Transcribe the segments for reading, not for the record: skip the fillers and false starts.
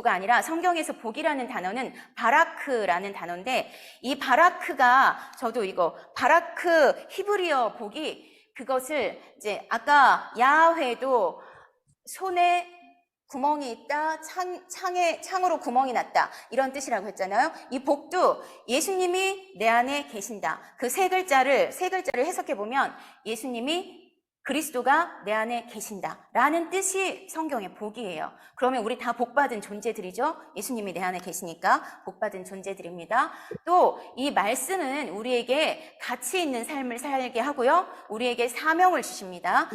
가 아니라 성경에서 복이라는 단어는 바라크라는 단어인데, 이 바라크가 저도 이거 바라크 히브리어 복이, 그것을 이제 아까 야훼도 손에 구멍이 있다, 창으로 구멍이 났다, 이런 뜻이라고 했잖아요. 이 복도 예수님이 내 안에 계신다, 그 세 글자를 해석해 보면 예수님이, 그리스도가 내 안에 계신다라는 뜻이 성경의 복이에요. 그러면 우리 다 복받은 존재들이죠. 예수님이 내 안에 계시니까 복받은 존재들입니다. 또 이 말씀은 우리에게 가치 있는 삶을 살게 하고요, 우리에게 사명을 주십니다.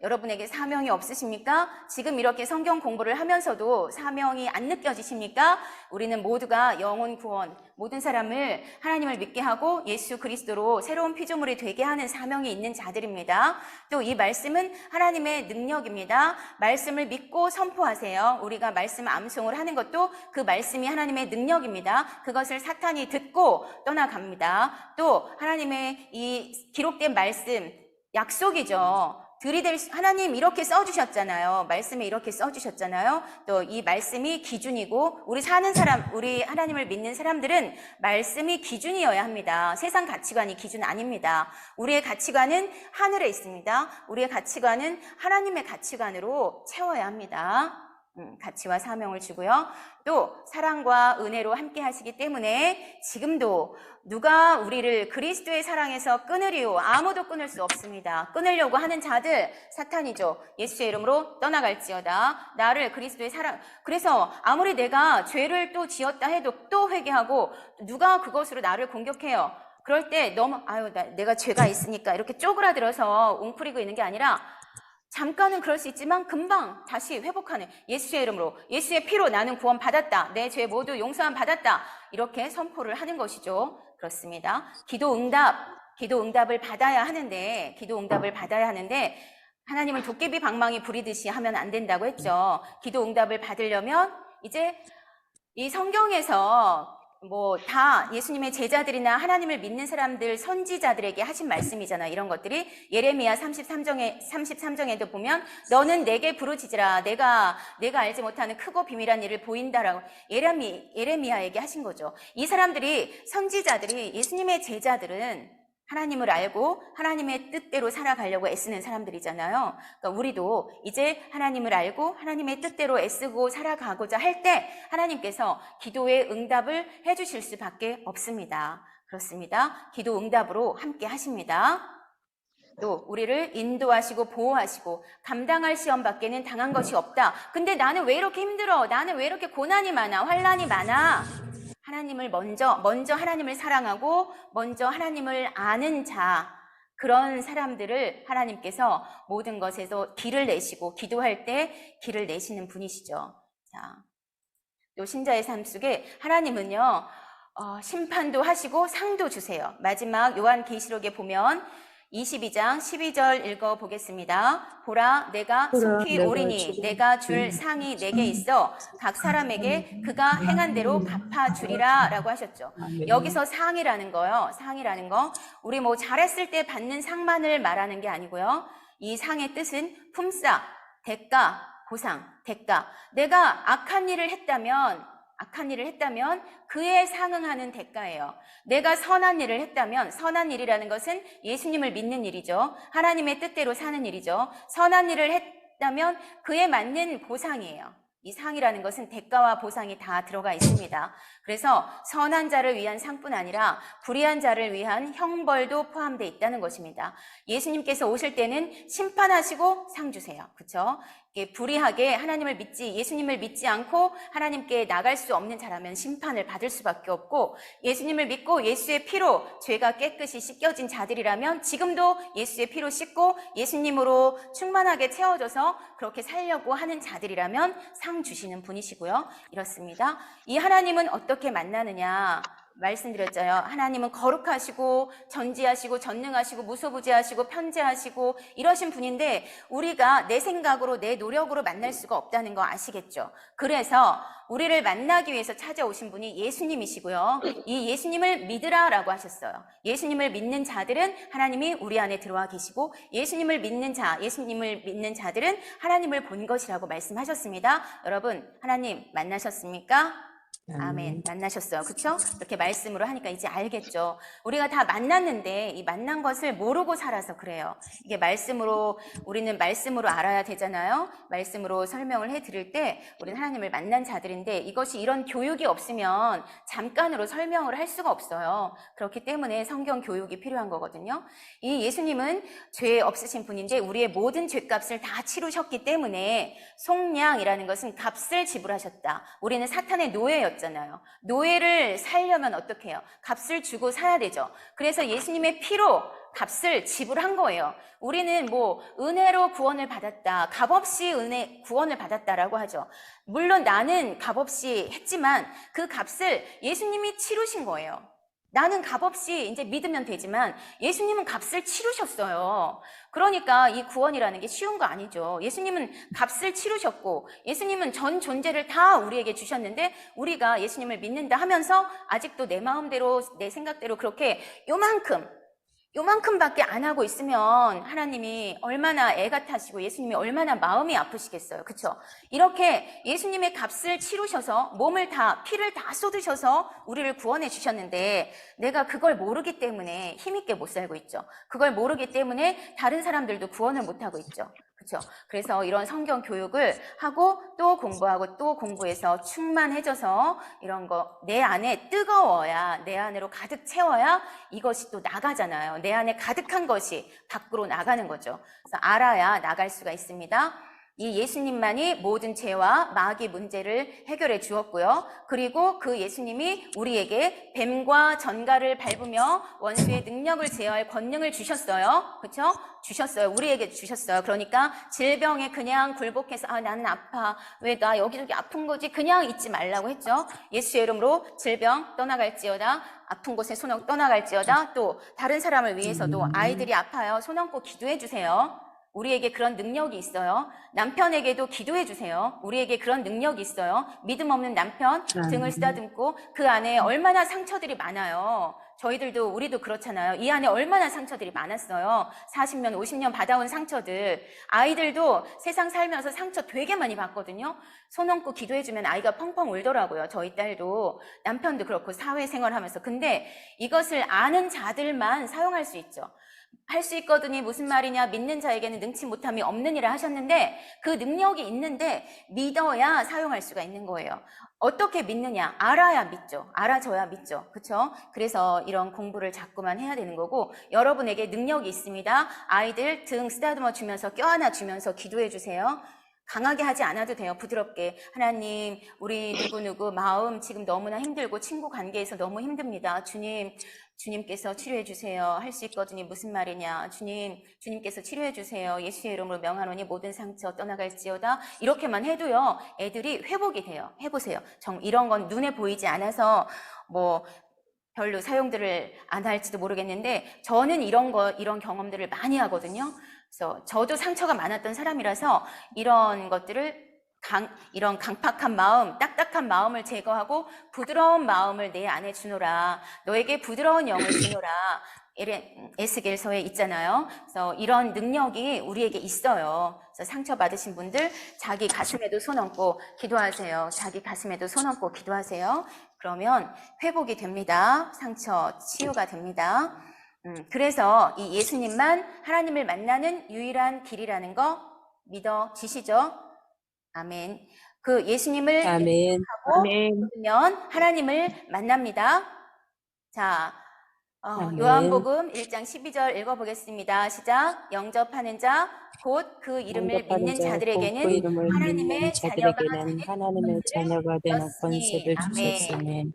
여러분에게 사명이 없으십니까? 지금 이렇게 성경 공부를 하면서도 사명이 안 느껴지십니까? 우리는 모두가 영혼 구원, 모든 사람을 하나님을 믿게 하고 예수 그리스도로 새로운 피조물이 되게 하는 사명이 있는 자들입니다. 또 이 말씀은 하나님의 능력입니다. 말씀을 믿고 선포하세요. 우리가 말씀 암송을 하는 것도 그 말씀이 하나님의 능력입니다. 그것을 사탄이 듣고 떠나갑니다. 또 하나님의 이 기록된 말씀, 약속이죠. 하나님 이렇게 써주셨잖아요. 말씀에 이렇게 써주셨잖아요. 또 이 말씀이 기준이고, 우리 하나님을 믿는 사람들은 말씀이 기준이어야 합니다. 세상 가치관이 기준 아닙니다. 우리의 가치관은 하늘에 있습니다. 우리의 가치관은 하나님의 가치관으로 채워야 합니다. 가치와 사명을 주고요. 또 사랑과 은혜로 함께 하시기 때문에 지금도 누가 우리를 그리스도의 사랑에서 끊으리요? 아무도 끊을 수 없습니다. 끊으려고 하는 자들 사탄이죠. 예수의 이름으로 떠나갈지어다. 나를 그리스도의 사랑, 그래서 아무리 내가 죄를 또 지었다 해도 또 회개하고, 누가 그것으로 나를 공격해요. 그럴 때 너무 내가 죄가 있으니까 이렇게 쪼그라들어서 웅크리고 있는 게 아니라, 잠깐은 그럴 수 있지만 금방 다시 회복하는, 예수의 이름으로, 예수의 피로 나는 구원 받았다, 내 죄 모두 용서함 받았다, 이렇게 선포를 하는 것이죠. 그렇습니다. 기도 응답을 받아야 하는데 하나님을 도깨비 방망이 부리듯이 하면 안 된다고 했죠. 기도 응답을 받으려면 이제 이 성경에서 다 예수님의 제자들이나 하나님을 믿는 사람들, 선지자들에게 하신 말씀이잖아요. 이런 것들이 예레미야 33장에도 보면 너는 내게 부르짖으라, 내가 알지 못하는 크고 비밀한 일을 보인다라고 예레미야에게 하신 거죠. 이 사람들이, 선지자들이, 예수님의 제자들은 하나님을 알고 하나님의 뜻대로 살아가려고 애쓰는 사람들이잖아요. 그러니까 우리도 이제 하나님을 알고 하나님의 뜻대로 애쓰고 살아가고자 할 때 하나님께서 기도의 응답을 해주실 수밖에 없습니다. 그렇습니다. 기도 응답으로 함께 하십니다. 또 우리를 인도하시고 보호하시고, 감당할 시험 밖에는 당한 것이 없다. 근데 나는 왜 이렇게 힘들어? 나는 왜 이렇게 고난이 많아? 환난이 많아? 하나님을 먼저 하나님을 사랑하고 먼저 하나님을 아는 자, 그런 사람들을 하나님께서 모든 것에서 길을 내시고, 기도할 때 길을 내시는 분이시죠. 자, 또 신자의 삶 속에 하나님은요, 심판도 하시고 상도 주세요. 마지막 요한계시록에 보면 22장 12절 읽어보겠습니다. 보라, 내가 속히 오리니 내가 줄 상이 내게 있어 각 사람에게 그가 행한 대로 갚아주리라 라고 하셨죠. 여기서 상이라는 거요, 상이라는 거, 우리 잘했을 때 받는 상만을 말하는 게 아니고요, 이 상의 뜻은 품삯, 대가, 보상, 대가. 내가 악한 일을 했다면 그에 상응하는 대가예요. 내가 선한 일을 했다면, 선한 일이라는 것은 예수님을 믿는 일이죠. 하나님의 뜻대로 사는 일이죠. 선한 일을 했다면 그에 맞는 보상이에요. 이 상이라는 것은 대가와 보상이 다 들어가 있습니다. 그래서 선한 자를 위한 상뿐 아니라 불의한 자를 위한 형벌도 포함되어 있다는 것입니다. 예수님께서 오실 때는 심판하시고 상 주세요. 그렇죠? 불의하게 예수님을 믿지 않고 하나님께 나갈 수 없는 자라면 심판을 받을 수밖에 없고, 예수님을 믿고 예수의 피로 죄가 깨끗이 씻겨진 자들이라면 지금도 예수의 피로 씻고 예수님으로 충만하게 채워져서 그렇게 살려고 하는 자들이라면 상 주시는 분이시고요. 이렇습니다. 이 하나님은 어떻게 만나느냐? 말씀드렸죠. 하나님은 거룩하시고 전지하시고 전능하시고 무소부지하시고 편재하시고 이러신 분인데 우리가 내 생각으로 내 노력으로 만날 수가 없다는 거 아시겠죠? 그래서 우리를 만나기 위해서 찾아오신 분이 예수님이시고요. 이 예수님을 믿으라라고 하셨어요. 예수님을 믿는 자들은 하나님이 우리 안에 들어와 계시고 예수님을 믿는 자들은 하나님을 본 것이라고 말씀하셨습니다. 여러분, 하나님 만나셨습니까? 아멘. 만나셨어요. 그쵸? 이렇게 말씀으로 하니까 이제 알겠죠. 우리가 다 만났는데 이 만난 것을 모르고 살아서 그래요. 이게 우리는 말씀으로 알아야 되잖아요. 말씀으로 설명을 해드릴 때 우리는 하나님을 만난 자들인데 이것이 이런 교육이 없으면 잠깐으로 설명을 할 수가 없어요. 그렇기 때문에 성경 교육이 필요한 거거든요. 이 예수님은 죄 없으신 분인데 우리의 모든 죄값을 다 치르셨기 때문에 속량이라는 것은 값을 지불하셨다. 우리는 사탄의 노예였잖아요. 노예를 살려면 어떻게 해요? 값을 주고 사야 되죠. 그래서 예수님의 피로 값을 지불한 거예요. 우리는 은혜로 구원을 받았다, 값없이 구원을 받았다라고 하죠. 물론 나는 값없이 했지만 그 값을 예수님이 치르신 거예요. 나는 값없이 이제 믿으면 되지만 예수님은 값을 치르셨어요. 그러니까 이 구원이라는 게 쉬운 거 아니죠. 예수님은 값을 치르셨고 예수님은 전 존재를 다 우리에게 주셨는데 우리가 예수님을 믿는다 하면서 아직도 내 마음대로 내 생각대로 그렇게 요만큼밖에 안 하고 있으면 하나님이 얼마나 애가 타시고 예수님이 얼마나 마음이 아프시겠어요. 그쵸? 이렇게 예수님의 값을 치르셔서 피를 다 쏟으셔서 우리를 구원해 주셨는데 내가 그걸 모르기 때문에 힘있게 못 살고 있죠. 그걸 모르기 때문에 다른 사람들도 구원을 못 하고 있죠. 그렇죠? 그래서 이런 성경 교육을 하고 또 공부하고 또 공부해서 충만해져서 이런 거 내 안에 뜨거워야 내 안으로 가득 채워야 이것이 또 나가잖아요. 내 안에 가득한 것이 밖으로 나가는 거죠. 그래서 알아야 나갈 수가 있습니다. 이 예수님만이 모든 죄와 마귀 문제를 해결해 주었고요. 그리고 그 예수님이 우리에게 뱀과 전갈을 밟으며 원수의 능력을 제어할 권능을 주셨어요. 그렇죠? 주셨어요. 우리에게 주셨어요. 그러니까 질병에 그냥 굴복해서 나는 아파. 왜 나 여기저기 아픈 거지? 그냥 잊지 말라고 했죠. 예수의 이름으로 질병 떠나갈지어다. 아픈 곳에 손 얹고 떠나갈지어다. 또 다른 사람을 위해서도 아이들이 아파요. 손 얹고 기도해 주세요. 우리에게 그런 능력이 있어요. 남편에게도 기도해 주세요. 우리에게 그런 능력이 있어요. 믿음 없는 남편 등을 쓰다듬고 그 안에 얼마나 상처들이 많아요. 우리도 그렇잖아요. 이 안에 얼마나 상처들이 많았어요. 40년, 50년 받아온 상처들. 아이들도 세상 살면서 상처 되게 많이 받거든요. 손 얹고 기도해주면 아이가 펑펑 울더라고요. 저희 딸도. 남편도 그렇고 사회생활하면서. 근데 이것을 아는 자들만 사용할 수 있죠. 할 수 있거든이 무슨 말이냐? 믿는 자에게는 능치 못함이 없느니라 하셨는데 그 능력이 있는데 믿어야 사용할 수가 있는 거예요. 어떻게 믿느냐? 알아야 믿죠. 알아줘야 믿죠. 그렇죠? 그래서 이런 공부를 자꾸만 해야 되는 거고 여러분에게 능력이 있습니다. 아이들 등 쓰다듬어 주면서 껴안아 주면서 기도해 주세요. 강하게 하지 않아도 돼요. 부드럽게. 하나님, 우리 누구누구 마음 지금 너무나 힘들고 친구 관계에서 너무 힘듭니다. 주님께서 치료해 주세요. 할 수 있거든요. 무슨 말이냐. 주님께서 치료해 주세요. 예수의 이름으로 명하노니 모든 상처 떠나갈지어다. 이렇게만 해도요. 애들이 회복이 돼요. 해보세요. 이런 건 눈에 보이지 않아서 별로 사용들을 안 할지도 모르겠는데 저는 이런 경험들을 많이 하거든요. 그래서 저도 상처가 많았던 사람이라서 이런 것들을 이런 강팍한 마음, 딱딱한 마음을 제거하고 부드러운 마음을 내 안에 주노라. 너에게 부드러운 영을 주노라. 에스겔서에 있잖아요. 그래서 이런 능력이 우리에게 있어요. 그래서 상처 받으신 분들 자기 가슴에도 손 얹고 기도하세요. 자기 가슴에도 손 얹고 기도하세요. 그러면 회복이 됩니다. 상처 치유가 됩니다. 그래서 이 예수님만 하나님을 만나는 유일한 길이라는 거 믿어지시죠? 아멘. 그 예수님을 아멘. 하고 믿으면 하나님을 만납니다. 자, 요한복음 1장 12절 읽어보겠습니다. 시작. 영접하는 자, 곧 그 이름을 믿는 자들에게는 하나님의 자녀가 되는 권세를 주셨으니.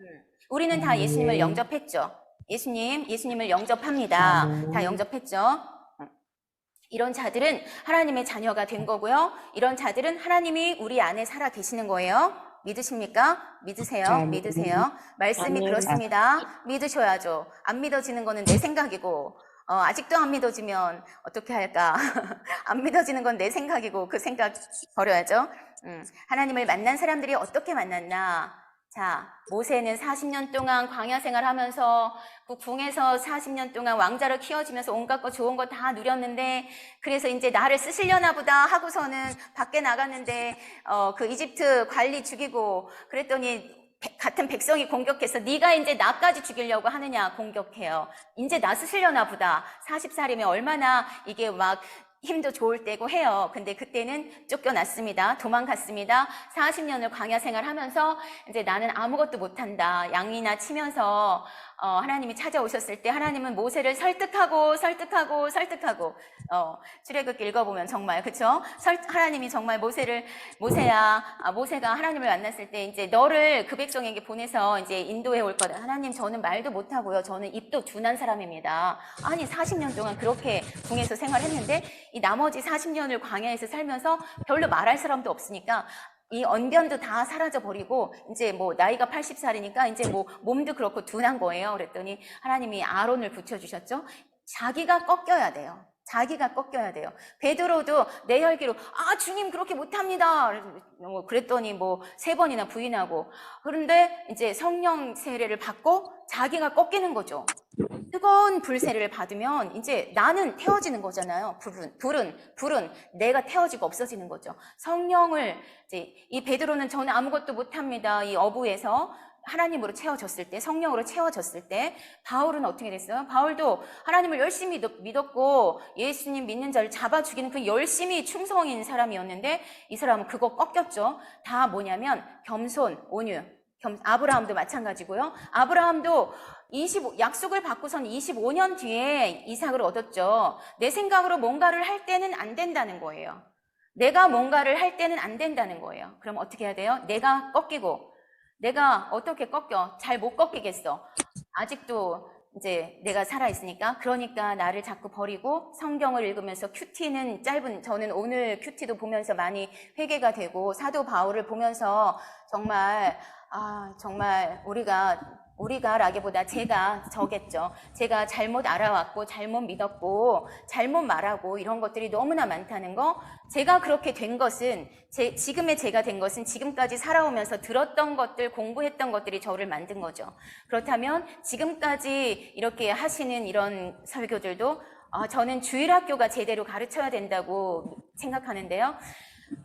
우리는 다 예수님을 영접했죠. 예수님을 영접합니다. 다 영접했죠. 이런 자들은 하나님의 자녀가 된 거고요. 이런 자들은 하나님이 우리 안에 살아 계시는 거예요. 믿으십니까? 믿으세요? 네. 믿으세요? 말씀이 아멘. 그렇습니다. 믿으셔야죠. 안 믿어지는 거는 내 생각이고, 아직도 안 믿어지면 어떻게 할까? 안 믿어지는 건 내 생각이고, 그 생각 버려야죠. 하나님을 만난 사람들이 어떻게 만났나? 자, 모세는 40년 동안 광야 생활하면서 그 궁에서 40년 동안 왕자로 키워지면서 온갖 거 좋은 거 다 누렸는데, 그래서 이제 나를 쓰시려나 보다 하고서는 밖에 나갔는데 그 이집트 관리 죽이고 그랬더니 같은 백성이 공격해서 네가 이제 나까지 죽이려고 하느냐 공격해요. 이제 나 쓰시려나 보다. 40살이면 얼마나 이게 막 힘도 좋을 때고 해요. 근데 그때는 쫓겨났습니다. 도망갔습니다. 40년을 광야 생활하면서 이제 나는 아무것도 못한다. 양이나 치면서 하나님이 찾아오셨을 때 하나님은 모세를 설득하고 출애굽기 읽어보면 정말 그쵸? 하나님이 정말 모세가 하나님을 만났을 때 이제 너를 그 백성에게 보내서 이제 인도해 올 거다. 하나님 저는 말도 못하고요. 저는 입도 둔한 사람입니다. 아니 40년 동안 그렇게 궁에서 생활했는데 이 나머지 40년을 광야에서 살면서 별로 말할 사람도 없으니까 이 언변도 다 사라져버리고, 이제 뭐, 나이가 80살이니까 이제 뭐, 몸도 그렇고 둔한 거예요. 그랬더니 하나님이 아론을 붙여주셨죠? 자기가 꺾여야 돼요. 자기가 꺾여야 돼요. 베드로도 내 혈기로, 주님 그렇게 못합니다. 그랬더니 뭐, 3번이나 부인하고. 그런데 이제 성령 세례를 받고 자기가 꺾이는 거죠. 뜨거운 불 세례를 받으면 이제 나는 태워지는 거잖아요. 불은 내가 태워지고 없어지는 거죠. 성령을 이제 이 베드로는 저는 아무것도 못합니다. 이 어부에서 하나님으로 채워졌을 때, 성령으로 채워졌을 때, 바울은 어떻게 됐어요? 바울도 하나님을 열심히 믿었고 예수님 믿는 자를 잡아 죽이는 그 열심히 충성인 사람이었는데 이 사람은 그거 꺾였죠. 다 뭐냐면 겸손, 온유. 아브라함도 마찬가지고요. 아브라함도 약속을 받고선 25년 뒤에 이삭을 얻었죠. 내 생각으로 뭔가를 할 때는 안 된다는 거예요. 내가 뭔가를 할 때는 안 된다는 거예요. 그럼 어떻게 해야 돼요? 내가 꺾이고, 내가 어떻게 꺾여? 잘 못 꺾이겠어. 아직도 이제 내가 살아있으니까. 그러니까 나를 자꾸 버리고 성경을 읽으면서 큐티는 저는 오늘 큐티도 보면서 많이 회개가 되고 사도 바울을 보면서 정말 우리가라기보다 저겠죠. 제가 잘못 알아왔고, 잘못 믿었고, 잘못 말하고, 이런 것들이 너무나 많다는 거. 제가 그렇게 된 것은, 지금의 제가 된 것은 지금까지 살아오면서 들었던 것들, 공부했던 것들이 저를 만든 거죠. 그렇다면, 지금까지 이렇게 하시는 이런 설교들도, 저는 주일학교가 제대로 가르쳐야 된다고 생각하는데요.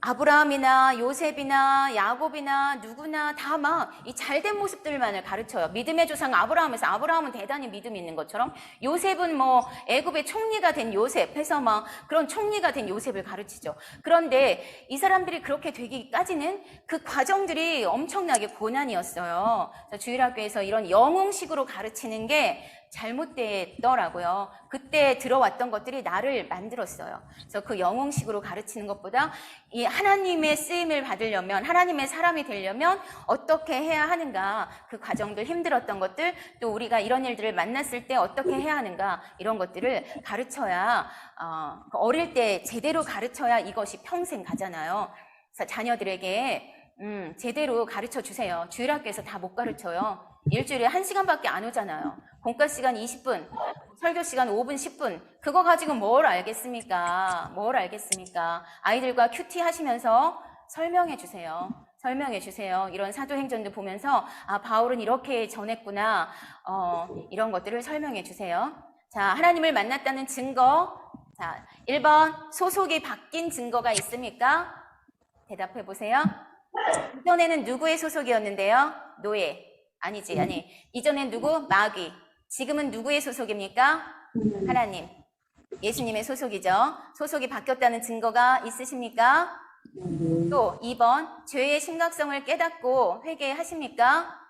아브라함이나 요셉이나 야곱이나 누구나 다 막 이 잘된 모습들만을 가르쳐요. 믿음의 조상 아브라함은 대단히 믿음이 있는 것처럼, 요셉은 뭐 애굽의 총리가 된 요셉 해서 막 그런 총리가 된 요셉을 가르치죠. 그런데 이 사람들이 그렇게 되기까지는 그 과정들이 엄청나게 고난이었어요. 주일학교에서 이런 영웅식으로 가르치는 게 잘못됐더라고요. 그때 들어왔던 것들이 나를 만들었어요. 그래서 그 영웅식으로 가르치는 것보다 이 하나님의 쓰임을 받으려면, 하나님의 사람이 되려면 어떻게 해야 하는가, 그 과정들, 힘들었던 것들, 또 우리가 이런 일들을 만났을 때 어떻게 해야 하는가, 이런 것들을 가르쳐야, 어릴 때 제대로 가르쳐야 이것이 평생 가잖아요. 그래서 자녀들에게 제대로 가르쳐 주세요. 주일학교에서 다 못 가르쳐요. 일주일에 1시간밖에 안 오잖아요. 공과 시간 20분, 설교 시간 5분, 10분. 그거 가지고 뭘 알겠습니까? 아이들과 큐티 하시면서 설명해 주세요. 이런 사도행전도 보면서 바울은 이렇게 전했구나. 이런 것들을 설명해 주세요. 자, 하나님을 만났다는 증거. 자, 1번 소속이 바뀐 증거가 있습니까? 대답해 보세요. 이전에는 누구의 소속이었는데요? 노예. 이전엔 누구? 마귀. 지금은 누구의 소속입니까? 하나님. 예수님의 소속이죠. 소속이 바뀌었다는 증거가 있으십니까? 또 2번, 죄의 심각성을 깨닫고 회개하십니까?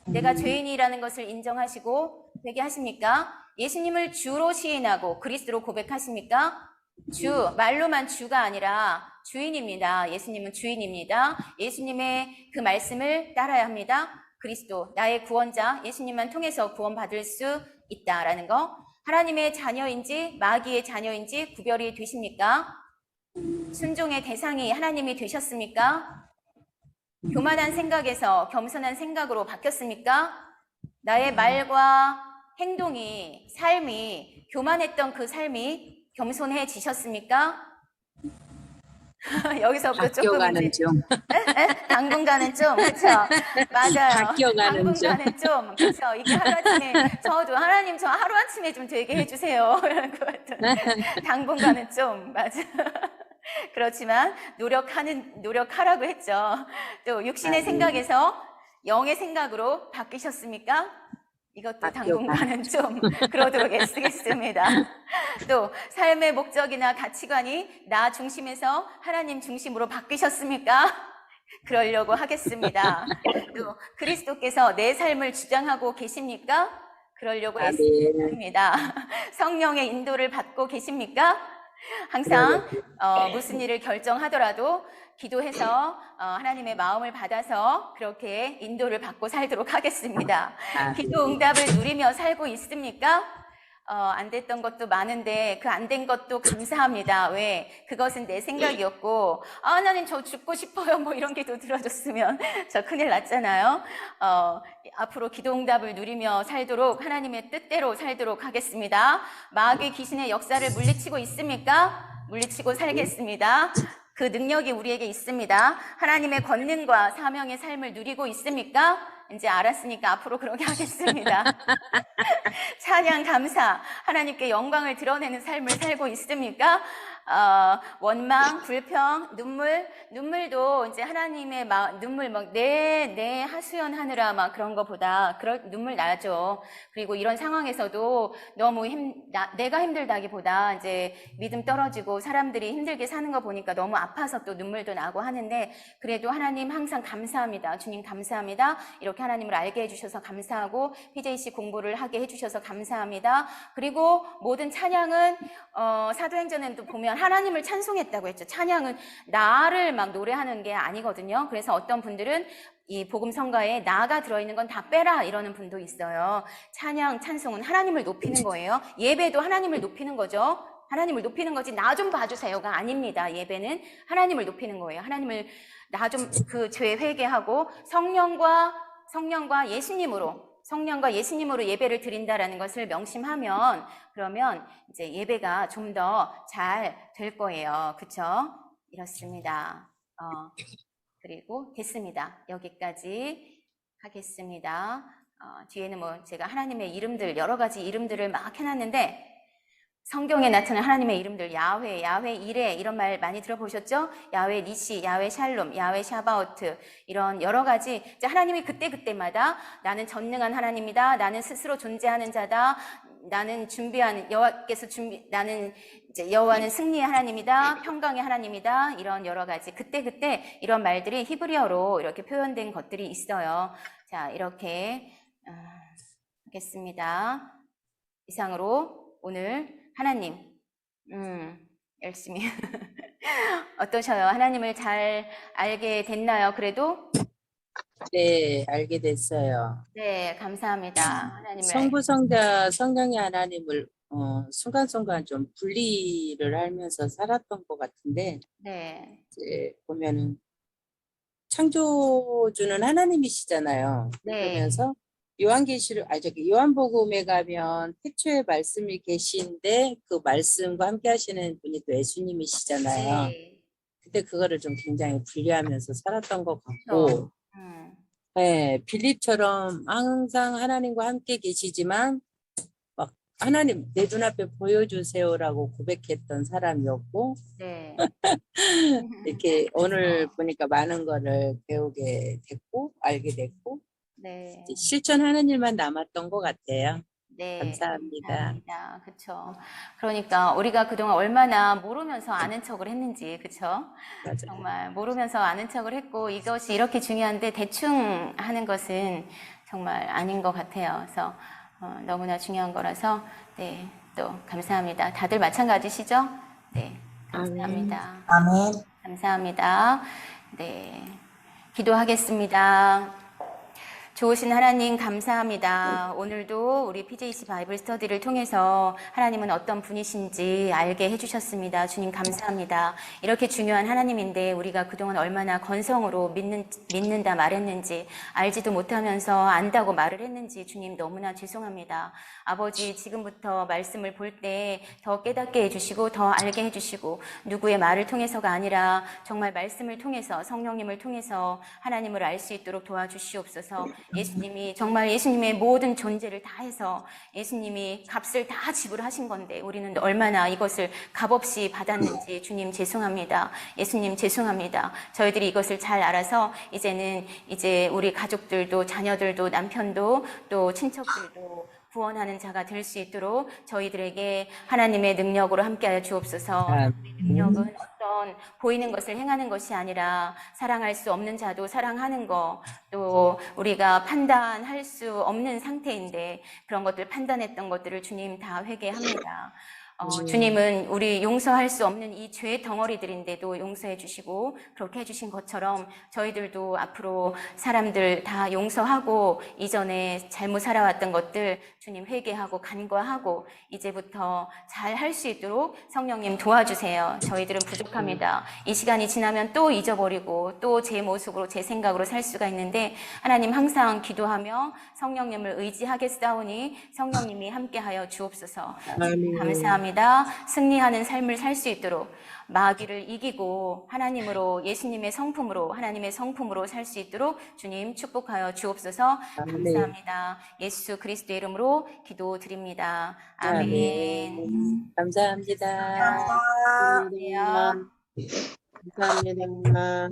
내가 죄인이라는 것을 인정하시고 회개하십니까? 예수님을 주로 시인하고 그리스도로 고백하십니까? 말로만 주가 아니라 주인입니다. 예수님은 주인입니다. 예수님의 그 말씀을 따라야 합니다. 그리스도, 나의 구원자, 예수님만 통해서 구원받을 수 있다라는 거. 하나님의 자녀인지 마귀의 자녀인지 구별이 되십니까? 순종의 대상이 하나님이 되셨습니까? 교만한 생각에서 겸손한 생각으로 바뀌었습니까? 나의 말과 행동이, 삶이, 교만했던 그 삶이 겸손해지셨습니까? 여기서부터 조금 바뀌어가는 이제 중. 당분간은 좀 그쵸? 맞아요. 바뀌어가는 중. 당분간은 좀 그쵸? 이게 하루아침에 저도 하나님 저 하루아침에 좀 되게 해주세요 이런 것 같은 당분간은 좀 맞아. 그렇지만 노력하라고 했죠. 또 육신의 네. 생각에서 영의 생각으로 바뀌셨습니까? 이것도 바뀌어가는 당분간은 좀 그러도록 애쓰겠습니다. 또 삶의 목적이나 가치관이 나 중심에서 하나님 중심으로 바뀌셨습니까? 그러려고 하겠습니다. 또 그리스도께서 내 삶을 주장하고 계십니까? 그러려고 아멘. 애쓰겠습니다. 성령의 인도를 받고 계십니까? 항상 무슨 일을 결정하더라도 기도해서 하나님의 마음을 받아서 그렇게 인도를 받고 살도록 하겠습니다. 기도 응답을 누리며 살고 있습니까? 안 됐던 것도 많은데 그 안 된 것도 감사합니다. 왜? 그것은 내 생각이었고 하나님 저 죽고 싶어요 뭐 이런 기도 들어줬으면 저 큰일 났잖아요. 앞으로 기도 응답을 누리며 살도록 하나님의 뜻대로 살도록 하겠습니다. 마귀 귀신의 역사를 물리치고 있습니까? 물리치고 살겠습니다. 그 능력이 우리에게 있습니다. 하나님의 권능과 사명의 삶을 누리고 있습니까? 이제 알았으니까 앞으로 그렇게 하겠습니다. 찬양 감사 하나님께 영광을 드러내는 삶을 살고 있습니까? 원망, 불평, 눈물도 이제 하나님의 눈물 막 내 하수연하느라 막 그런 거보다 그럴 눈물 나죠. 그리고 이런 상황에서도 너무 내가 힘들다기보다 이제 믿음 떨어지고 사람들이 힘들게 사는 거 보니까 너무 아파서 또 눈물도 나고 하는데 그래도 하나님 항상 감사합니다. 주님 감사합니다. 이렇게 하나님을 알게 해주셔서 감사하고 PJC 공부를 하게 해주셔서 감사합니다. 그리고 모든 찬양은 사도행전에도 보면 하나님을 찬송했다고 했죠. 찬양은 나를 막 노래하는 게 아니거든요. 그래서 어떤 분들은 이 복음 성가에 나가 들어있는 건 다 빼라 이러는 분도 있어요. 찬양, 찬송은 하나님을 높이는 거예요. 예배도 하나님을 높이는 거죠. 하나님을 높이는 거지 나 좀 봐주세요가 아닙니다. 예배는 하나님을 높이는 거예요. 하나님을 나 좀 그 죄 회개하고 성령과 예수님으로 예배를 드린다라는 것을 명심하면 그러면 이제 예배가 좀 더 잘 될 거예요. 그쵸? 이렇습니다. 그리고 됐습니다. 여기까지 하겠습니다. 뒤에는 뭐 제가 하나님의 이름들 여러 가지 이름들을 막 해놨는데 성경에 나타난 하나님의 이름들 야훼, 야훼 이레 이런 말 많이 들어보셨죠? 야훼 니시, 야훼 샬롬, 야훼 샤바오트 이런 여러 가지 이제 하나님이 그때그때마다 나는 전능한 하나님이다. 나는 스스로 존재하는 자다. 나는 나는 이제 여호와는 승리의 하나님이다. 평강의 하나님이다. 이런 여러 가지 그때그때 이런 말들이 히브리어로 이렇게 표현된 것들이 있어요. 자, 이렇게 하겠습니다. 이상으로 오늘 하나님, 열심히. 어떠셔요? 하나님을 잘 알게 됐나요? 그래도? 네, 알게 됐어요. 네, 감사합니다. 하나님을 성부성자 성령의 하나님을 순간순간 좀 분리를 하면서 살았던 것 같은데 네, 이제 보면은 창조주는 하나님이시잖아요. 네, 그러면서 요한복음에 가면 태초에 말씀이 계신데 그 말씀과 함께 하시는 분이 또 예수님이시잖아요. 네. 그때 그거를 좀 굉장히 분리하면서 살았던 것 그렇죠. 같고 네, 빌립처럼 항상 하나님과 함께 계시지만 막 하나님 내 눈앞에 보여주세요라고 고백했던 사람이었고 네. 이렇게 오늘 보니까 많은 거를 배우게 됐고 알게 됐고 네. 이제 실천하는 일만 남았던 것 같아요. 네, 감사합니다. 감사합니다. 그쵸. 그러니까 우리가 그동안 얼마나 모르면서 아는 척을 했는지, 그쵸? 맞아요. 정말 모르면서 아는 척을 했고 이것이 이렇게 중요한데 대충 하는 것은 정말 아닌 것 같아요. 그래서 너무나 중요한 거라서 네, 또 감사합니다. 다들 마찬가지시죠? 네, 감사합니다. 아멘. 감사합니다. 네, 기도하겠습니다. 좋으신 하나님 감사합니다. 오늘도 우리 PJC 바이블 스터디를 통해서 하나님은 어떤 분이신지 알게 해주셨습니다. 주님 감사합니다. 이렇게 중요한 하나님인데 우리가 그동안 얼마나 건성으로 믿는다 말했는지 알지도 못하면서 안다고 말을 했는지 주님 너무나 죄송합니다. 아버지 지금부터 말씀을 볼 때 더 깨닫게 해주시고 더 알게 해주시고 누구의 말을 통해서가 아니라 정말 말씀을 통해서 성령님을 통해서 하나님을 알 수 있도록 도와주시옵소서. 예수님이 정말 예수님의 모든 존재를 다해서 예수님이 값을 다 지불하신 건데 우리는 얼마나 이것을 값없이 받았는지 주님 죄송합니다. 예수님 죄송합니다. 저희들이 이것을 잘 알아서 이제 우리 가족들도 자녀들도 남편도 또 친척들도 구원하는 자가 될 수 있도록 저희들에게 하나님의 능력으로 함께하여 주옵소서. 우리 능력은 어떤 보이는 것을 행하는 것이 아니라 사랑할 수 없는 자도 사랑하는 것, 또 우리가 판단할 수 없는 상태인데 그런 것들 판단했던 것들을 주님 다 회개합니다. 주님은 우리 용서할 수 없는 이 죄 덩어리들인데도 용서해 주시고 그렇게 해주신 것처럼 저희들도 앞으로 사람들 다 용서하고 이전에 잘못 살아왔던 것들 주님 회개하고 간과하고 이제부터 잘 할 수 있도록 성령님 도와주세요. 저희들은 부족합니다. 이 시간이 지나면 또 잊어버리고 또 제 모습으로 제 생각으로 살 수가 있는데 하나님 항상 기도하며 성령님을 의지하겠사오니 성령님이 함께하여 주옵소서. 감사합니다. 승리하는 삶을 살 수 있도록 마귀를 이기고 예수님의 성품으로 살 수 있도록 주님 축복하여 주옵소서. 감사합니다. 예수 그리스도의 이름으로 기도드립니다. 아멘. 감사합니다. 감사합니다. 감사합니다.